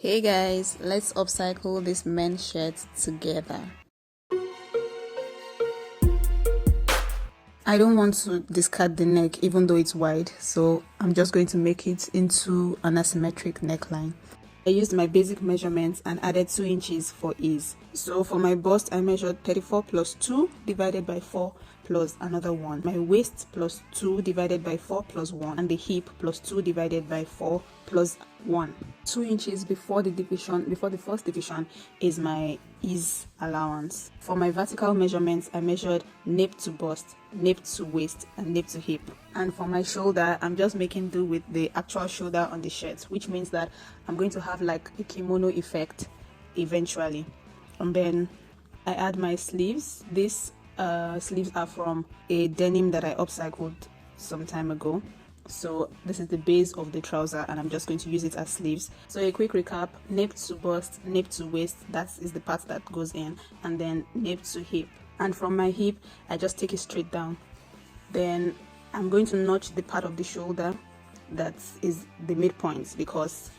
Hey guys, let's upcycle this men's shirt together. I don't want to discard the neck even though it's wide, so I'm just going to make it into an asymmetric neckline. I used my basic measurements and added 2 inches for ease. So for my bust, I measured 34 plus 2 divided by 4 plus another 1. My waist plus 2 divided by 4 plus 1. And the hip plus 2 divided by 4 plus 1. 2 inches before the first division is my ease allowance. For my vertical measurements, I measured nape to bust, nape to waist, and nape to hip. And for my shoulder, I'm just making do with the actual shoulder on the shirt, which means that I'm going to have like a kimono effect eventually. And then I add my sleeves. These sleeves are from a denim that I upcycled some time ago. So this is the base of the trouser and I'm just going to use it as sleeves. So a quick recap: nape to bust, nape to waist, that is the part that goes in, and then nape to hip. And from my hip, I just take it straight down. Then I'm going to notch the part of the shoulder that is the midpoint, because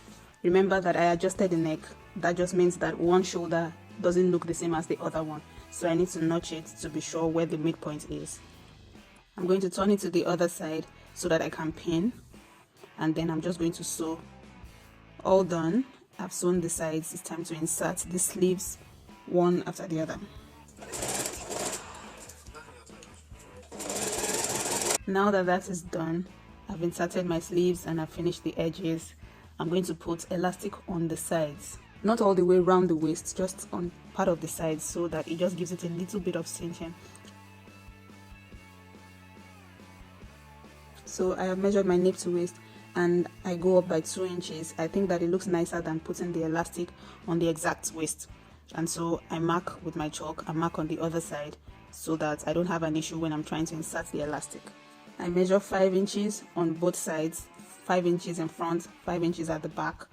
remember that I adjusted the neck. That just means that one shoulder doesn't look the same as the other one. So I need to notch it to be sure where the midpoint is. I'm going to turn it to the other side so that I can pin, and then I'm just going to sew. All done. I've sewn the sides. It's time to insert the sleeves one after the other. Now that that is done, I've inserted my sleeves and I've finished the edges. I'm going to put elastic on the sides, not all the way around the waist, just on part of the sides, so that it just gives it a little bit of cinching. So I have measured my nape to waist and I go up by 2 inches. I think that it looks nicer than putting the elastic on the exact waist. And so I mark with my chalk, I mark on the other side so that I don't have an issue when I'm trying to insert the elastic. I measure 5 inches on both sides, 5 inches in front, 5 inches at the back.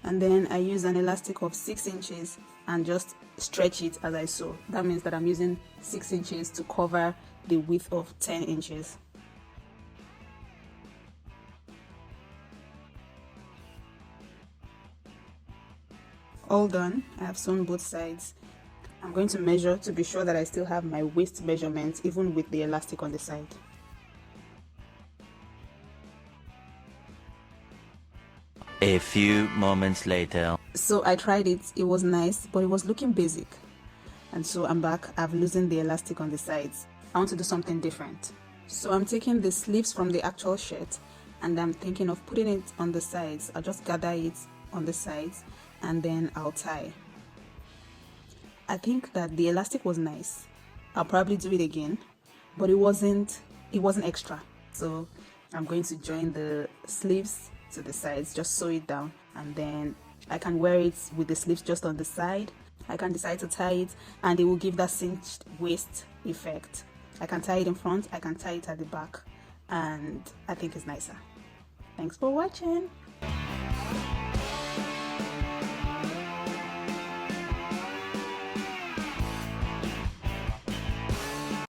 And then I use an elastic of 6 inches and just stretch it as I sew. That means that I'm using 6 inches to cover the width of 10 inches. All done. I have sewn both sides. I'm going to measure to be sure that I still have my waist measurement even with the elastic on the side. A few moments later. So I tried it. It was nice, but it was looking basic. And so I'm back. I've loosened the elastic on the sides. I want to do something different. So I'm taking the sleeves from the actual shirt and I'm thinking of putting it on the sides. I'll just gather it on the sides and then I'll tie. I think that the elastic was nice. I'll probably do it again, but it wasn't extra. So I'm going to join the sleeves to the sides, just sew it down, and then I can wear it with the sleeves just on the side. I can decide to tie it and it will give that cinched waist effect. I can tie it in front, I can tie it at the back, and I think it's nicer. Thanks for watching.